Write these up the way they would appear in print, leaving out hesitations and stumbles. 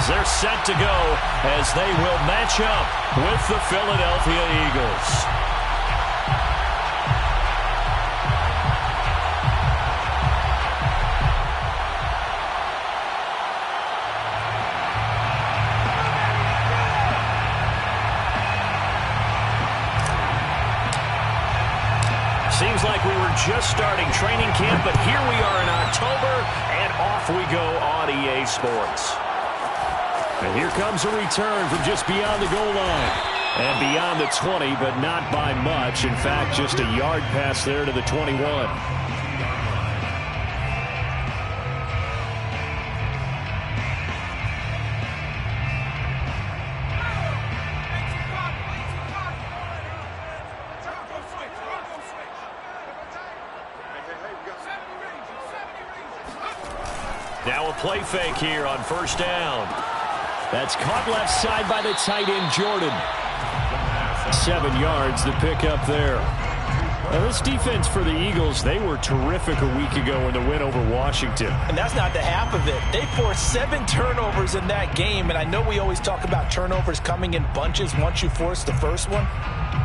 they're set to go as they will match up with the Philadelphia Eagles. Seems like we were just starting training camp, but here we are in October, and off we go on EA Sports. And here comes a return from just beyond the goal line. And beyond the 20, but not by much. In fact, just a yard pass there to the 21. Now a play fake here on first down. That's caught left side by the tight end, Jordan. 7 yards to pick up there. Now this defense for the Eagles, they were terrific a week ago in the win over Washington. And that's not the half of it. They forced 7 turnovers in that game, and I know we always talk about turnovers coming in bunches once you force the first one.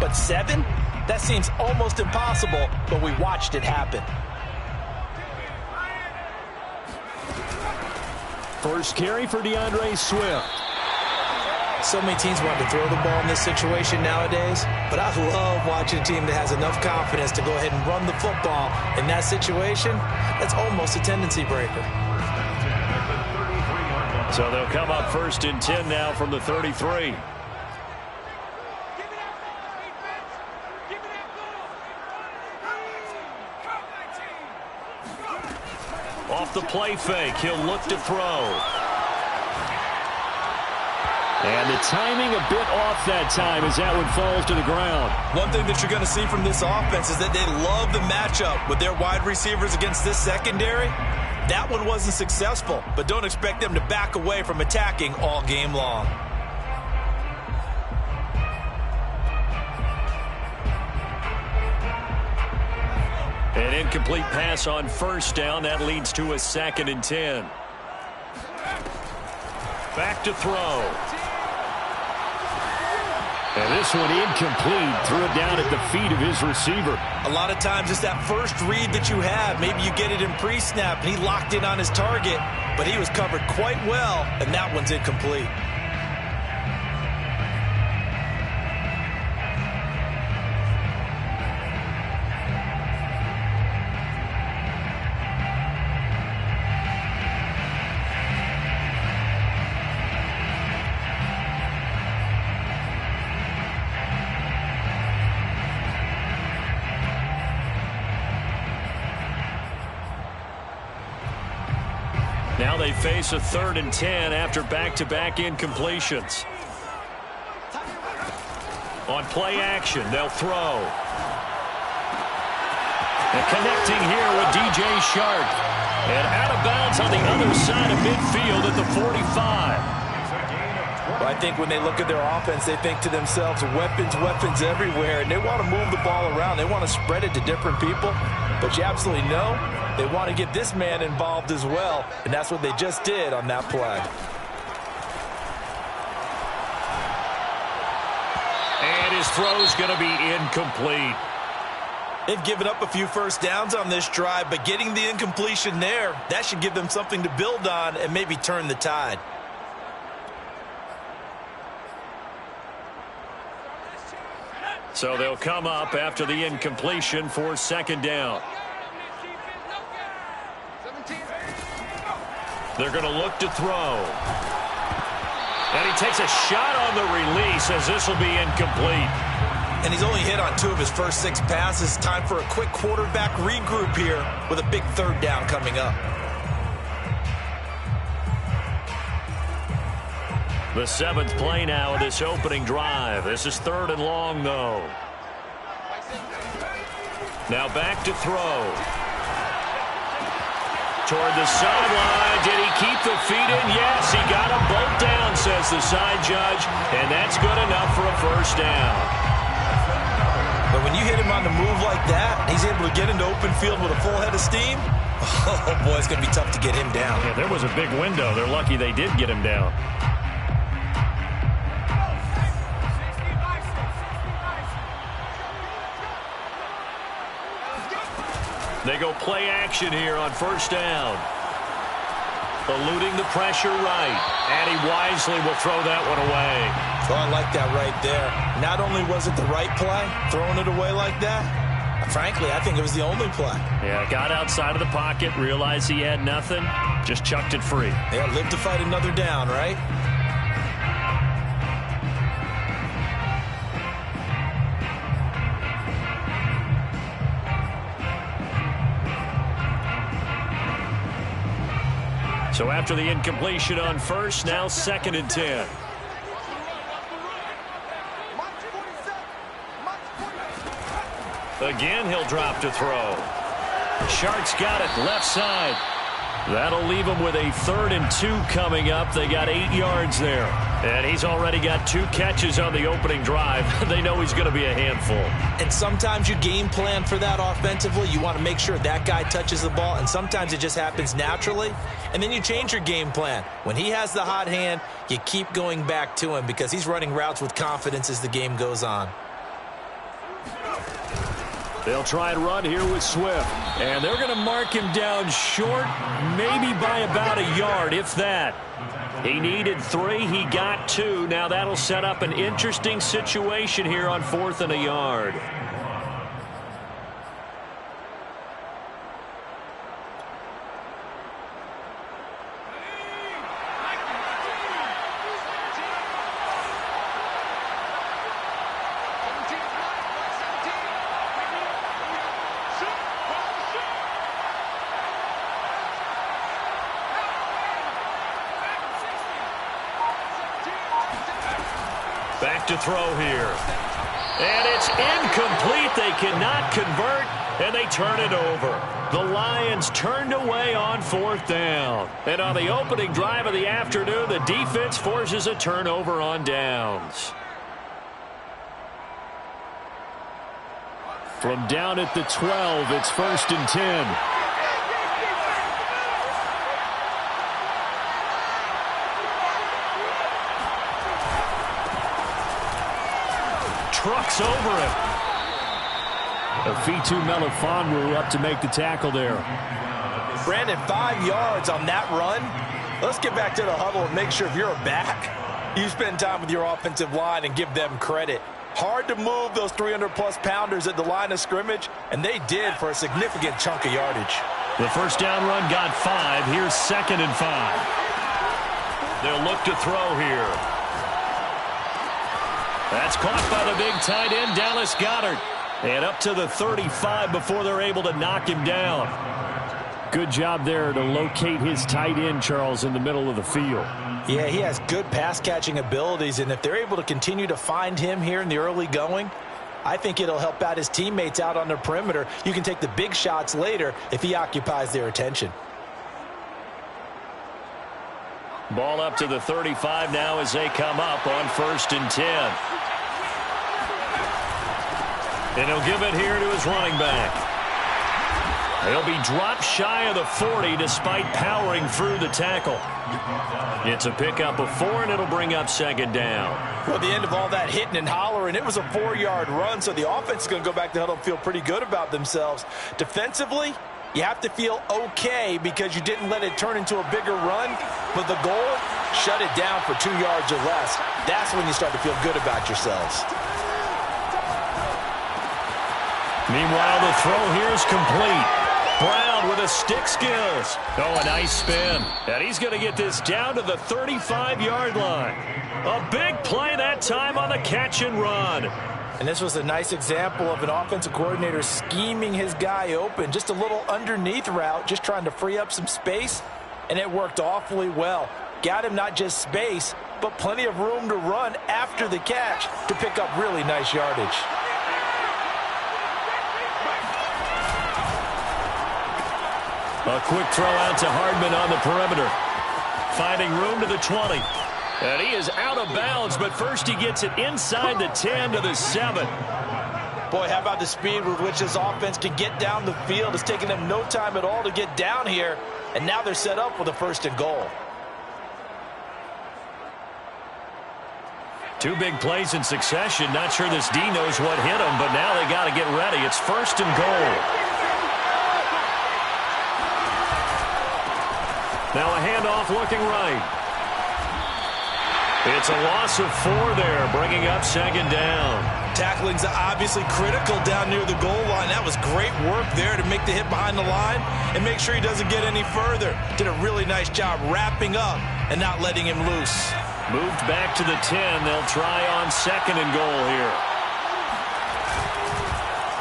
But 7? That seems almost impossible, but we watched it happen. First carry for DeAndre Swift. So many teams want to throw the ball in this situation nowadays, but I love watching a team that has enough confidence to go ahead and run the football. In that situation, that's almost a tendency breaker. So they'll come up first and 10 now from the 33. Off the play fake, he'll look to throw. And the timing a bit off that time as that one falls to the ground. One thing that you're going to see from this offense is that they love the matchup with their wide receivers against this secondary. That one wasn't successful, but don't expect them to back away from attacking all game long. An incomplete pass on first down. That leads to a 2nd and 10. Back to throw. And this one incomplete. Threw it down at the feet of his receiver. A lot of times it's that first read that you have. Maybe you get it in pre-snap, and he locked in on his target, but he was covered quite well, and that one's incomplete. Now they face a 3rd and 10 after back-to-back incompletions. On play action, they'll throw. And connecting here with DJ Shark. And out of bounds on the other side of midfield at the 45. Well, I think when they look at their offense, they think to themselves, weapons, weapons everywhere. And they want to move the ball around. They want to spread it to different people. But you absolutely know they want to get this man involved as well. And that's what they just did on that play. And his throw's going to be incomplete. They've given up a few first downs on this drive, but getting the incompletion there, that should give them something to build on and maybe turn the tide. So they'll come up after the incompletion for 2nd down. They're going to look to throw. And he takes a shot on the release as this will be incomplete. And he's only hit on 2 of his first 6 passes. Time for a quick quarterback regroup here with a big 3rd down coming up. The 7th play now of this opening drive. This is 3rd and long, though. Now back to throw. Toward the sideline. Did he keep the feet in? Yes, he got them both down, says the side judge. And that's good enough for a 1st down. But when you hit him on the move like that, he's able to get into open field with a full head of steam. Oh, boy, it's going to be tough to get him down. Yeah, there was a big window. They're lucky they did get him down. They go play action here on first down. Eluding the pressure right. And he wisely will throw that one away. So I like that right there. Not only was it the right play, throwing it away like that, frankly, I think it was the only play. Yeah, got outside of the pocket, realized he had nothing, just chucked it free. Yeah, live to fight another down, right? So after the incompletion on first, now 2nd and 10. Again, he'll drop to throw. Shark's got it left side. That'll leave him with a 3rd and 2 coming up. They got 8 yards there. And he's already got 2 catches on the opening drive. They know he's going to be a handful. And sometimes you game plan for that offensively. You want to make sure that guy touches the ball. And sometimes it just happens naturally. And then you change your game plan. When he has the hot hand, you keep going back to him because he's running routes with confidence as the game goes on. They'll try and run here with Swift. And they're going to mark him down short, maybe by about a yard, if that. He needed 3. He got 2. Now that'll set up an interesting situation here on 4th and a yard. Back to throw here. And it's incomplete. They cannot convert, and they turn it over. The Lions turned away on 4th down. And on the opening drive of the afternoon, the defense forces a turnover on downs. From down at the 12, it's 1st and 10. Trucks over him. Afitu Melifonwu up to make the tackle there. Brandon, 5 yards on that run. Let's get back to the huddle and make sure if you're a back, you spend time with your offensive line and give them credit. Hard to move those 300-plus pounders at the line of scrimmage, and they did for a significant chunk of yardage. The first down run got 5. Here's 2nd and 5. They'll look to throw here. That's caught by the big tight end, Dallas Goedert. And up to the 35 before they're able to knock him down. Good job there to locate his tight end, Charles, in the middle of the field. Yeah, he has good pass-catching abilities, and if they're able to continue to find him here in the early going, I think it'll help out his teammates out on the perimeter. You can take the big shots later if he occupies their attention. Ball up to the 35 now as they come up on 1st and 10. And he'll give it here to his running back. He'll be dropped shy of the 40 despite powering through the tackle. It's a pickup of 4, and it'll bring up 2nd down. Well, at the end of all that hitting and hollering, it was a 4-yard run, so the offense is going to go back to huddle and feel pretty good about themselves. Defensively, you have to feel okay because you didn't let it turn into a bigger run, but the goal, shut it down for 2 yards or less. That's when you start to feel good about yourselves. Meanwhile, the throw here is complete. Brown with a stick skills. Oh, a nice spin. And he's going to get this down to the 35-yard line. A big play that time on the catch and run. And this was a nice example of an offensive coordinator scheming his guy open. Just a little underneath route, just trying to free up some space. And it worked awfully well. Got him not just space, but plenty of room to run after the catch to pick up really nice yardage. A quick throw out to Hardman on the perimeter. Finding room to the 20. And he is out of bounds, but first he gets it inside the 10 to the 7. Boy, how about the speed with which this offense can get down the field? It's taking them no time at all to get down here, and now they're set up with a 1st and goal. 2 big plays in succession. Not sure this D knows what hit him, but now they got to get ready. It's 1st and goal. Now a handoff looking right. It's a loss of 4 there, bringing up 2nd down. Tackling's obviously critical down near the goal line. That was great work there to make the hit behind the line and make sure he doesn't get any further. Did a really nice job wrapping up and not letting him loose. Moved back to the 10. They'll try on 2nd and goal here.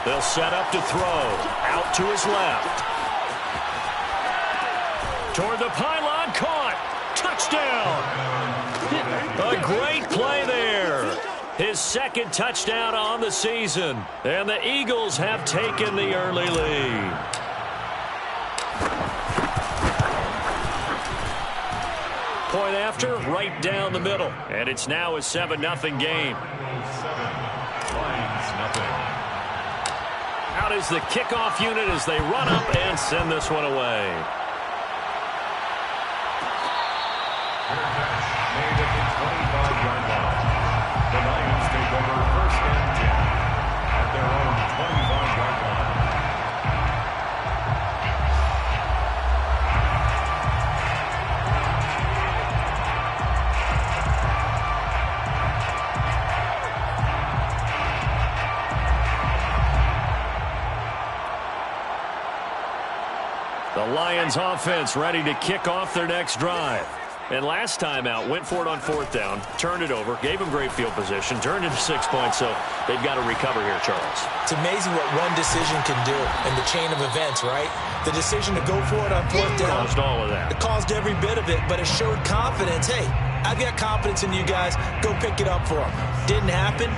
They'll set up to throw. Out to his left. Toward the pylon. Caught. Touchdown. A great play there. His 2nd touchdown on the season. And the Eagles have taken the early lead. Point after, right down the middle. And it's now a 7-0 game. Out is the kickoff unit as they run up and send this one away. The Lions take over 1st and 10 at their own 25-yard line. The Lions offense ready to kick off their next drive. And last time out, went for it on 4th down, turned it over, gave them great field position, turned into 6 points, so they've got to recover here, Charles. It's amazing what one decision can do in the chain of events, right? The decision to go for it on 4th down. Caused all of that. It caused every bit of it, but it showed confidence. Hey, I've got confidence in you guys. Go pick it up for them. Didn't happen.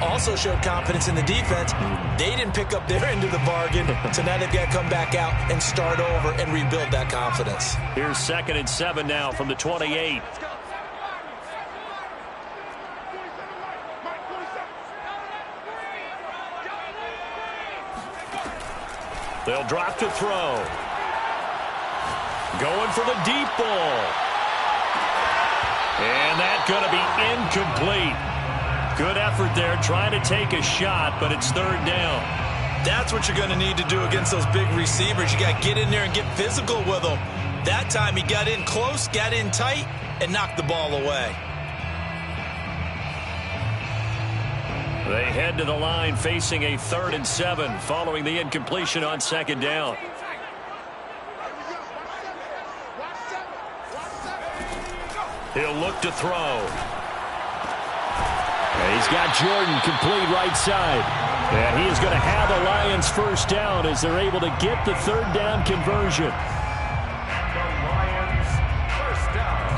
Also showed confidence in the defense. They didn't pick up their end of the bargain, so now they've got to come back out and start over and rebuild that confidence. Here's 2nd and 7 now from the 28. They'll drop to throw. Going for the deep ball. And that's going to be incomplete. Good effort there, trying to take a shot, but it's 3rd down. That's what you're going to need to do against those big receivers. You got to get in there and get physical with them. That time he got in close, got in tight, and knocked the ball away. They head to the line facing a 3rd and 7 following the incompletion on 2nd down. He'll look to throw. And he's got Jordan complete right side. And he is going to have the Lions 1st down as they're able to get the 3rd down conversion. The Lions 1st down.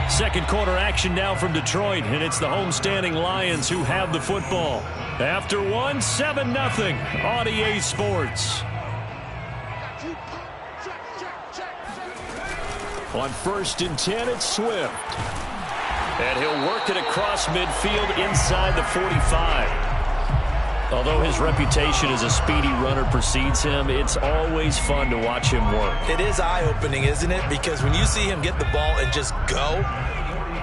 2nd quarter action now from Detroit, and it's the homestanding Lions who have the football. After one, 7-0 on EA Sports. On 1st and 10, it's Swift. And he'll work it across midfield inside the 45. Although his reputation as a speedy runner precedes him, it's always fun to watch him work. It is eye-opening, isn't it? Because when you see him get the ball and just go,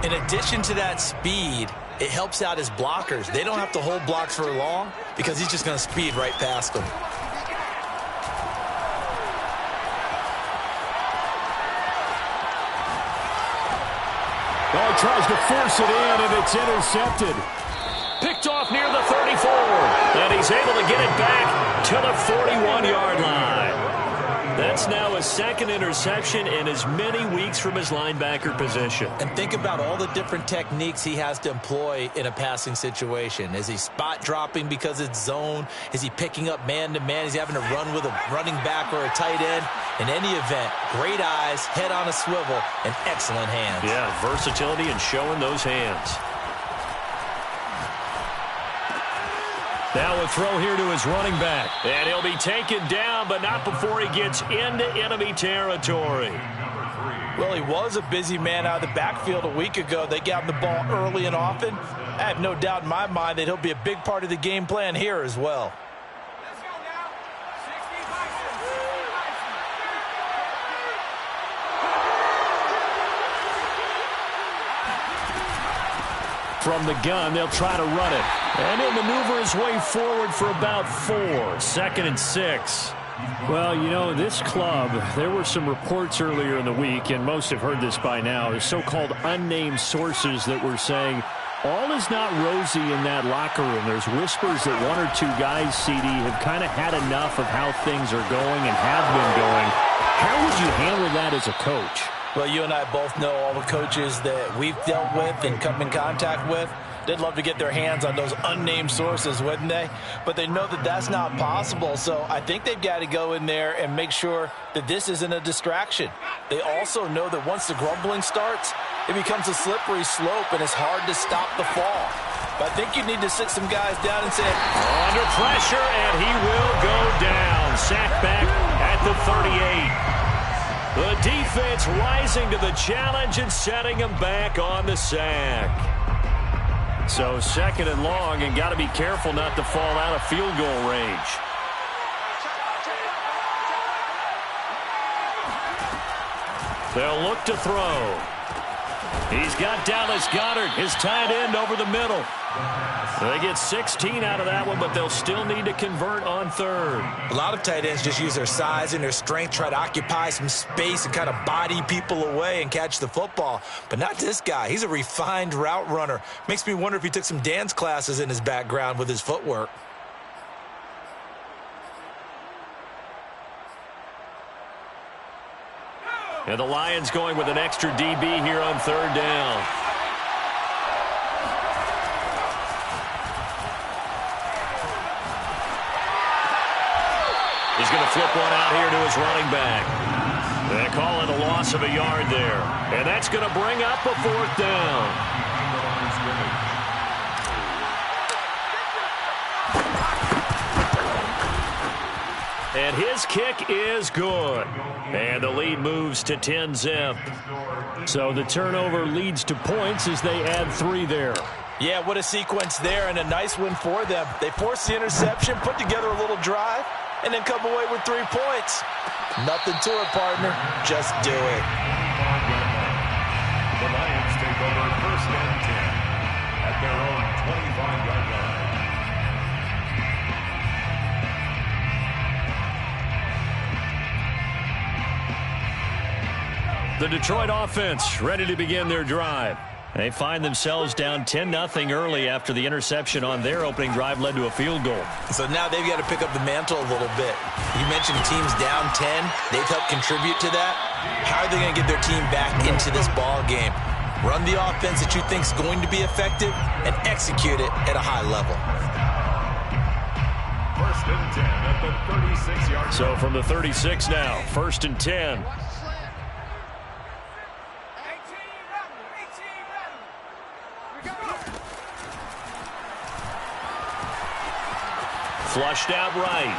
in addition to that speed, it helps out his blockers. They don't have to hold blocks for long because he's just going to speed right past them. Oh, he tries to force it in, and it's intercepted. Picked off near the 34, and he's able to get it back to the 41-yard line. That's now a 2nd interception in as many weeks from his linebacker position. And think about all the different techniques he has to employ in a passing situation. Is he spot dropping because it's zone? Is he picking up man-to-man? Is he having to run with a running back or a tight end? In any event, great eyes, head on a swivel, and excellent hands. Yeah, versatility and showing those hands. Now a throw here to his running back. And he'll be taken down, but not before he gets into enemy territory. Number 3. Well, he was a busy man out of the backfield a week ago. They got him the ball early and often. I have no doubt in my mind that he'll be a big part of the game plan here as well. From the gun, they'll try to run it. And he'll maneuver his way forward for about 4. 2nd and 6. Well, you know, this club, there were some reports earlier in the week, and most have heard this by now, the so-called unnamed sources that were saying all is not rosy in that locker room. There's whispers that 1 or 2 guys, CD, have kind of had enough of how things are going and have been going. How would you handle that as a coach? Well, you and I both know all the coaches that we've dealt with and come in contact with. They'd love to get their hands on those unnamed sources, wouldn't they? But they know that that's not possible, so I think they've got to go in there and make sure that this isn't a distraction. They also know that once the grumbling starts, it becomes a slippery slope, and it's hard to stop the fall. But I think you need to sit some guys down and say, under pressure, and he will go down. Sacked back at the 38. The defense rising to the challenge and setting him back on the sack. So 2nd and long, and got to be careful not to fall out of field goal range. They'll look to throw. He's got Dallas Goedert, his tight end, over the middle. They get 16 out of that one, but they'll still need to convert on 3rd. A lot of tight ends just use their size and their strength, try to occupy some space and kind of body people away and catch the football. But not this guy. He's a refined route runner. Makes me wonder if he took some dance classes in his background with his footwork. And the Lions going with an extra DB here on 3rd down. He's going to flip one out here to his running back. They call it a loss of a yard there. And that's going to bring up a 4th down. And his kick is good. And the lead moves to 10-zip. So the turnover leads to points as they add 3 there. Yeah, what a sequence there, and a nice win for them. They forced the interception, put together a little drive, and then come away with 3 points. Nothing to it, partner. Just do it. The Lions take over 1st and 10 at their own 25-yard line. The Detroit offense ready to begin their drive. They find themselves down 10-0 early after the interception on their opening drive led to a field goal. So now they've got to pick up the mantle a little bit. You mentioned teams down 10. They've helped contribute to that. How are they going to get their team back into this ball game? Run the offense that you think is going to be effective and execute it at a high level. 1st and 10 at the 36-yard line. So from the 36 now, 1st and 10. Flushed out right.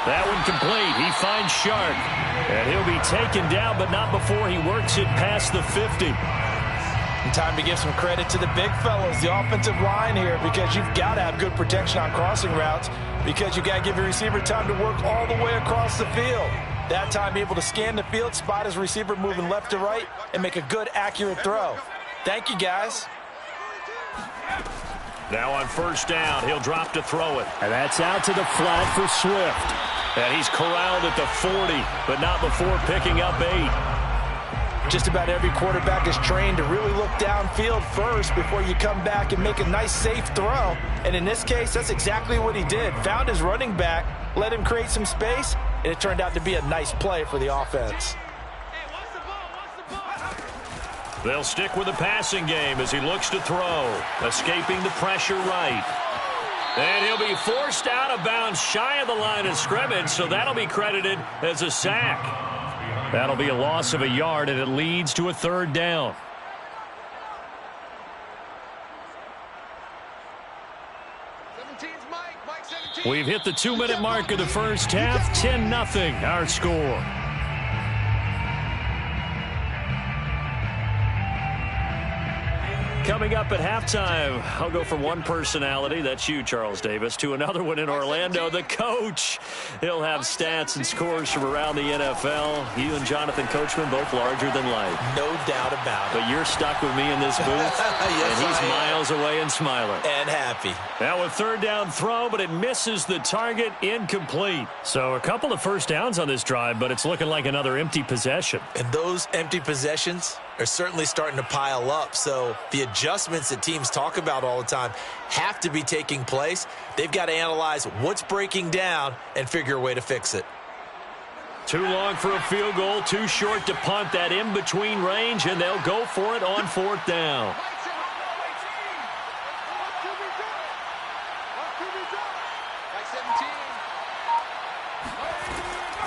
That one complete. He finds Shark. And he'll be taken down, but not before he works it past the 50. And time to give some credit to the big fellas, the offensive line here, because you've got to have good protection on crossing routes, because you've got to give your receiver time to work all the way across the field. That time, be able to scan the field, spot his receiver moving left to right, and make a good, accurate throw. Thank you, guys. Now on 1st down, he'll drop to throw it. And that's out to the flat for Swift. And he's corralled at the 40, but not before picking up 8. Just about every quarterback is trained to really look downfield first before you come back and make a nice, safe throw. And in this case, that's exactly what he did. Found his running back, let him create some space, and it turned out to be a nice play for the offense. They'll stick with the passing game as he looks to throw, escaping the pressure right. And he'll be forced out of bounds shy of the line of scrimmage, so that'll be credited as a sack. That'll be a loss of a yard, and it leads to a 3rd down. We've hit the 2-minute mark of the first half. 10-0 our score. Coming up at halftime, I'll go from one personality, that's you, Charles Davis, to another one in Orlando, the coach. He'll have stats and scores from around the NFL. You and Jonathan Coachman, both larger than life. No doubt about it. But you're stuck with me in this booth, yes, and he's miles away and smiling. And happy. Now a third down throw, but it misses the target, incomplete. So a couple of first downs on this drive, but it's looking like another empty possession. And those empty possessions are certainly starting to pile up. So the adjustments that teams talk about all the time have to be taking place. They've got to analyze what's breaking down and figure a way to fix it. Too long for a field goal, too short to punt. That in-between range, and they'll go for it on fourth down.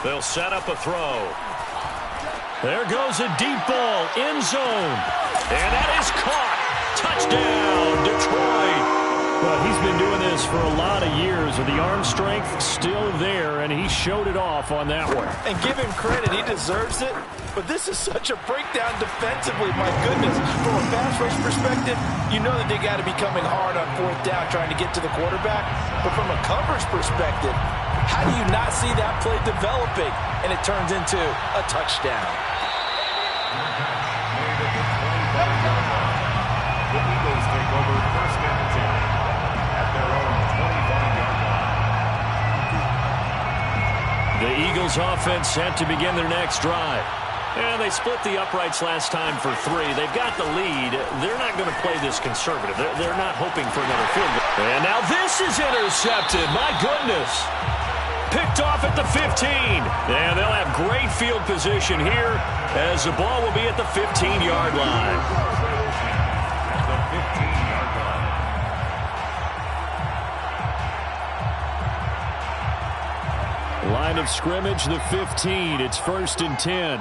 They'll set up a throw. There goes a deep ball, end zone. And that is caught. Touchdown, Detroit. Well, he's been doing this for a lot of years with the arm strength still there, and he showed it off on that one. And give him credit, he deserves it. But this is such a breakdown defensively, my goodness. From a pass rush perspective, you know that they got to be coming hard on fourth down trying to get to the quarterback. But from a coverage perspective, how do you not see that play developing? And it turns into a touchdown. The Eagles take over first and 10 at their own 25-yard line. The Eagles offense set to begin their next drive. And they split the uprights last time for 3. They've got the lead. They're not going to play this conservative. They're not hoping for another field goal. And now this is intercepted. My goodness. Picked off at the 15. And they'll have great field position here as the ball will be at the 15-yard line. The 15-yard line. Line of scrimmage, the 15. It's 1st and 10.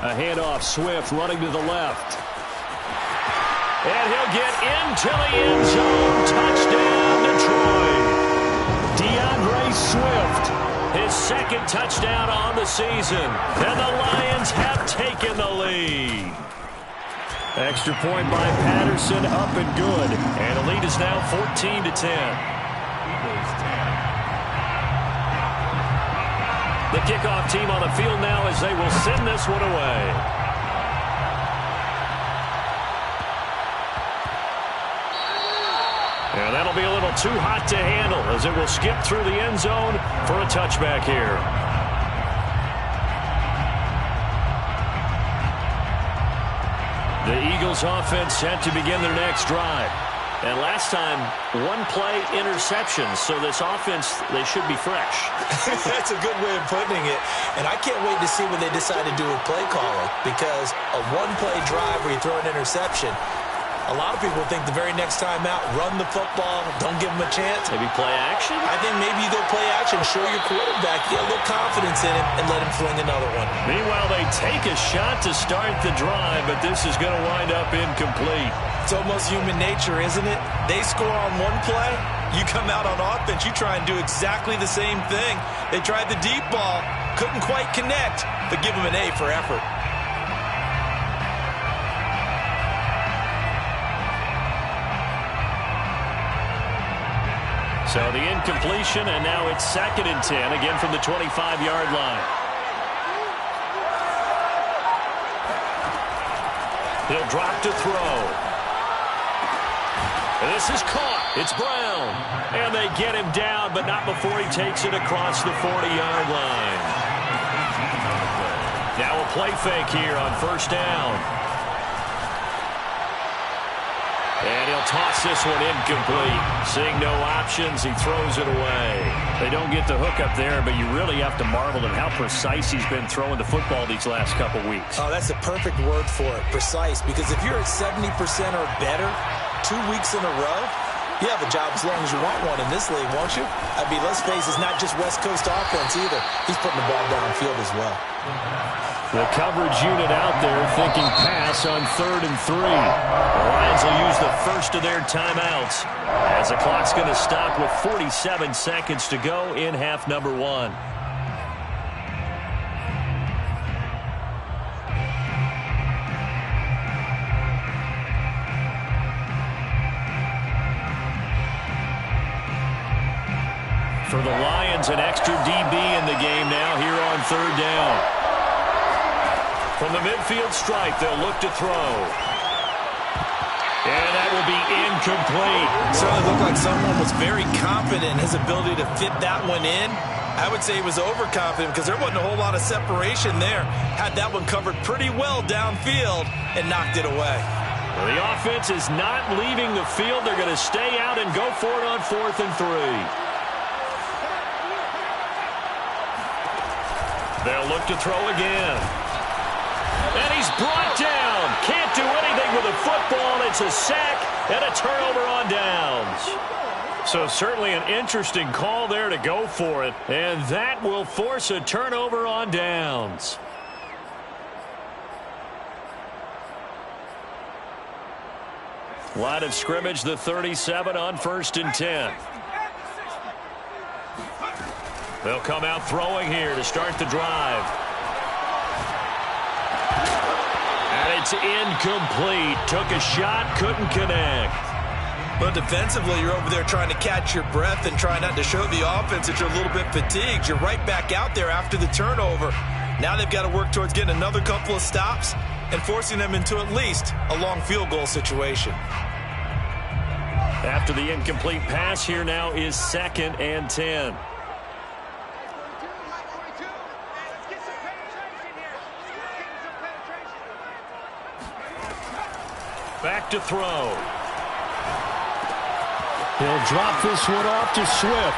A handoff, Swift running to the left. And he'll get into the end zone. Touchdown, Detroit. DeAndre Swift, his second touchdown on the season. And the Lions have taken the lead. Extra point by Patterson, up and good. And the lead is now 14-10. Eagles 10. The kickoff team on the field now as they will send this one away. And that'll be a little too hot to handle as it will skip through the end zone for a touchback here. The Eagles offense set to begin their next drive. And last time, one-play interceptions. So this offense, they should be fresh. That's a good way of putting it. And I can't wait to see what they decide to do with play calling. Because a one-play drive where you throw an interception, a lot of people think the very next time out, run the football, don't give them a chance. Maybe play action? I think maybe you go play action, show your quarterback, get a little confidence in him, and let him fling another one. Meanwhile, they take a shot to start the drive, but this is going to wind up incomplete. It's almost human nature, isn't it? They score on one play, you come out on offense, you try and do exactly the same thing. They tried the deep ball, couldn't quite connect, but give them an A for effort. So the incompletion, and now it's 2nd and 10, again from the 25-yard line. He'll drop to throw. And this is caught. It's Brown. And they get him down, but not before he takes it across the 40-yard line. Now a play fake here on 1st down. And he'll toss this one incomplete. Seeing no options, he throws it away. They don't get the hook up there, but you really have to marvel at how precise he's been throwing the football these last couple weeks. Oh, that's a perfect word for it, precise. Because if you're at 70% or better 2 weeks in a row, you have a job as long as you want one in this league, won't you? I mean, let's face it, it's not just West Coast offense either. He's putting the ball downfield as well. The coverage unit out there thinking pass on 3rd and 3. The Lions will use the first of their timeouts as the clock's going to stop with 47 seconds to go in half number 1. there's an extra DB in the game now here on third down. From the midfield stripe, they'll look to throw. And that will be incomplete. Certainly looked like someone was very confident in his ability to fit that one in. I would say he was overconfident because there wasn't a whole lot of separation there. Had that one covered pretty well downfield and knocked it away. Well, the offense is not leaving the field. They're going to stay out and go for it on 4th and 3. They'll look to throw again. And he's brought down. Can't do anything with the football. It's a sack and a turnover on downs. So certainly an interesting call there to go for it. And that will force a turnover on downs. Line of scrimmage, the 37 on 1st and 10. They'll come out throwing here to start the drive. And it's incomplete. Took a shot, couldn't connect. But defensively, you're over there trying to catch your breath and try not to show the offense that you're a little bit fatigued. You're right back out there after the turnover. Now they've got to work towards getting another couple of stops and forcing them into at least a long field goal situation. After the incomplete pass, here now is 2nd and 10. Back to throw. He'll drop this one off to Swift.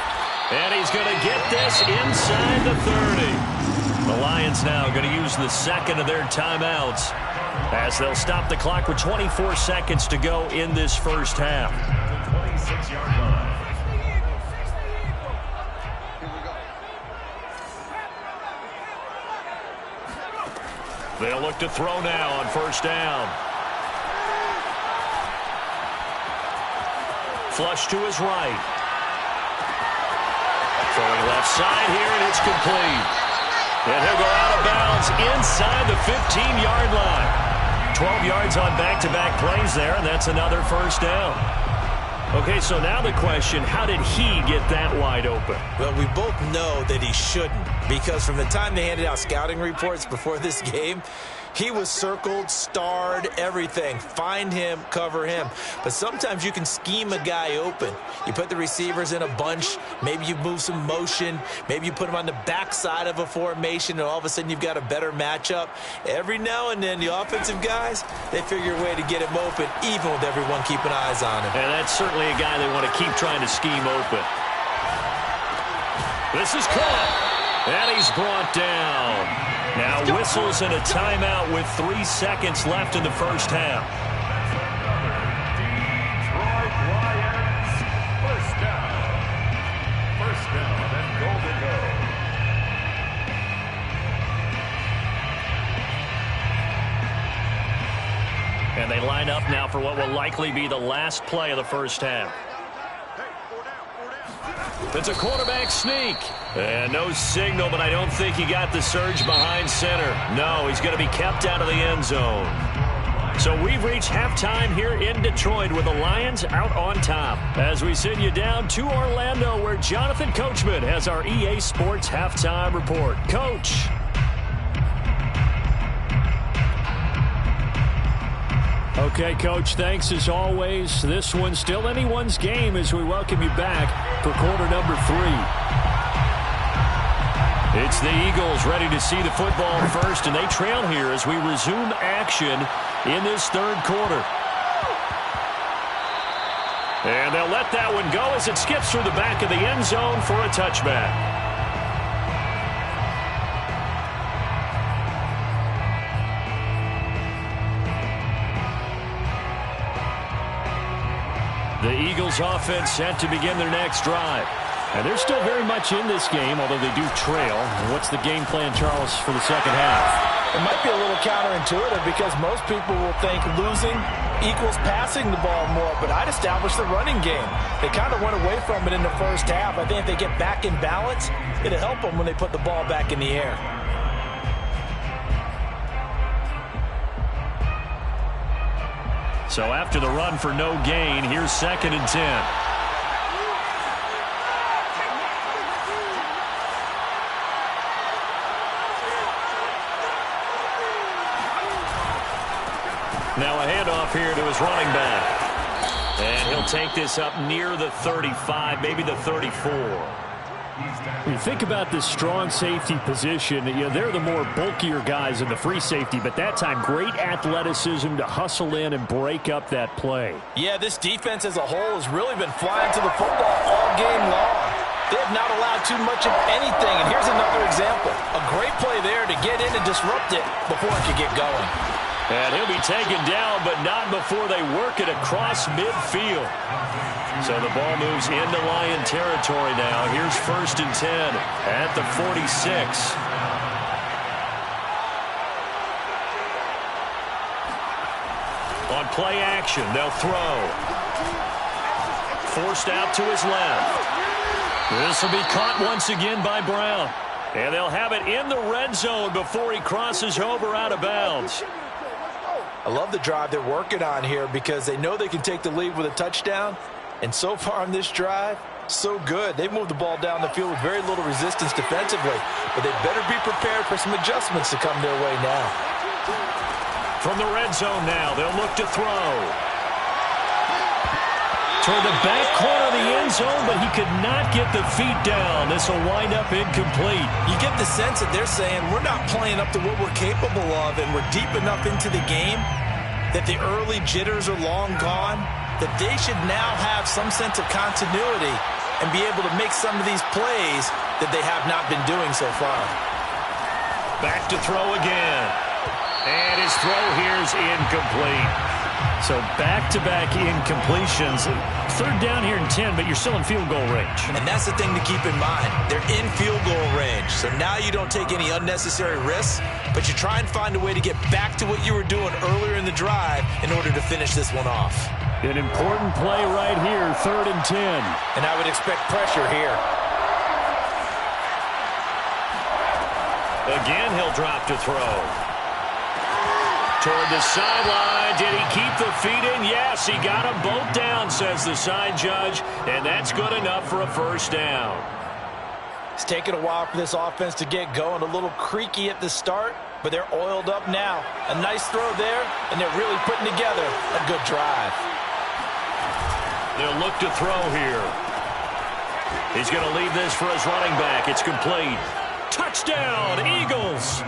And he's going to get this inside the 30. The Lions now going to use the second of their timeouts as they'll stop the clock with 24 seconds to go in this first half. The 26-yard line. They'll look to throw now on 1st down. Flush to his right. Throwing left side here, and it's complete. And he'll go out of bounds inside the 15-yard line. 12 yards on back-to-back plays there, and that's another 1st down. Okay, so now the question, how did he get that wide open? Well, we both know that he shouldn't, because from the time they handed out scouting reports before this game, he was circled, starred, everything. Find him, cover him. But sometimes you can scheme a guy open. You put the receivers in a bunch. Maybe you move some motion. Maybe you put them on the backside of a formation, and all of a sudden you've got a better matchup. Every now and then, the offensive guys, they figure a way to get him open, even with everyone keeping eyes on him. And that's certainly a guy they want to keep trying to scheme open. This is caught. And he's brought down. Now whistles and a timeout with 3 seconds left in the first half. Detroit Lions, first down. First down and goal to go. And they line up now for what will likely be the last play of the first half. It's a quarterback sneak. And no signal, but I don't think he got the surge behind center. No, he's going to be kept out of the end zone. So we've reached halftime here in Detroit with the Lions out on top. As we send you down to Orlando, where Jonathan Coachman has our EA Sports halftime report. Coach. Okay, Coach, thanks as always. This one's still anyone's game as we welcome you back for quarter number 3. It's the Eagles ready to see the football first, and they trail here as we resume action in this third quarter. And they'll let that one go as it skips through the back of the end zone for a touchback. The Eagles offense set to begin their next drive. And they're still very much in this game, although they do trail. What's the game plan, Charles, for the second half? It might be a little counterintuitive because most people will think losing equals passing the ball more, but I'd establish the running game. They kind of went away from it in the first half. I think if they get back in balance, it'll help them when they put the ball back in the air. So after the run for no gain, here's 2nd and 10. Now a handoff here to his running back. And he'll take this up near the 35, maybe the 34. When you think about this strong safety position, they're the more bulkier guys in the free safety, but that time great athleticism to hustle in and break up that play. Yeah, this defense as a whole has really been flying to the football all game long. They have not allowed too much of anything, and here's another example. A great play there to get in and disrupt it before it could get going. And he'll be taken down, but not before they work it across midfield. So the ball moves into Lion territory now. Here's 1st and 10 at the 46. On play action, they'll throw. Forced out to his left. This will be caught once again by Brown. And they'll have it in the red zone before he crosses over out of bounds. I love the drive they're working on here because they know they can take the lead with a touchdown. And so far on this drive, so good. They've moved the ball down the field with very little resistance defensively. But they better be prepared for some adjustments to come their way now. From the red zone now, they'll look to throw. Toward the back corner of the end zone, but he could not get the feet down. This will wind up incomplete. You get the sense that they're saying we're not playing up to what we're capable of, and we're deep enough into the game that the early jitters are long gone, that they should now have some sense of continuity and be able to make some of these plays that they have not been doing so far. Back to throw again. And his throw here is incomplete. So back-to-back incompletions. 3rd down here and 10, but you're still in field goal range. And that's the thing to keep in mind. They're in field goal range. So now you don't take any unnecessary risks, but you try and find a way to get back to what you were doing earlier in the drive in order to finish this one off. An important play right here, 3rd and 10. And I would expect pressure here. Again, he'll drop to throw. Toward the sideline. Did he keep the feet in? Yes, he got them both down, says the side judge. And that's good enough for a 1st down. It's taken a while for this offense to get going. A little creaky at the start, but they're oiled up now. A nice throw there, and they're really putting together a good drive. They'll look to throw here. He's going to leave this for his running back. It's complete. Touchdown, Eagles!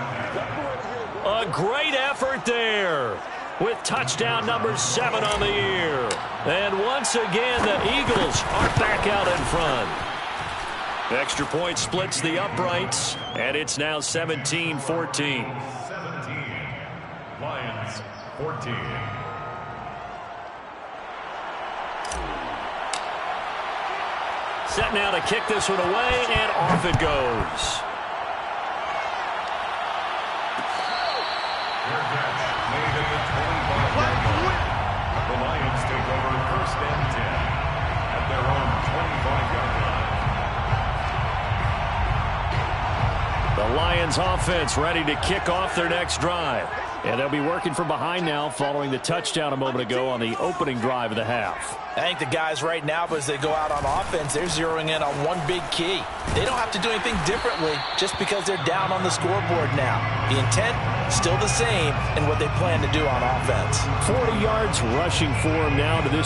A great effort there with touchdown number 7 on the year. And once again, the Eagles are back out in front. Extra point splits the uprights, and it's now 17-14. 17. Lions 14. Set now to kick this one away, and off it goes. The Lions take over 1st and 10 at their own 25-yard line. The Lions offense ready to kick off their next drive. And they'll be working from behind now following the touchdown a moment ago on the opening drive of the half. I think the guys right now, as they go out on offense, they're zeroing in on one big key. They don't have to do anything differently just because they're down on the scoreboard now. The intent, still the same in what they plan to do on offense. 40 yards rushing for him now to this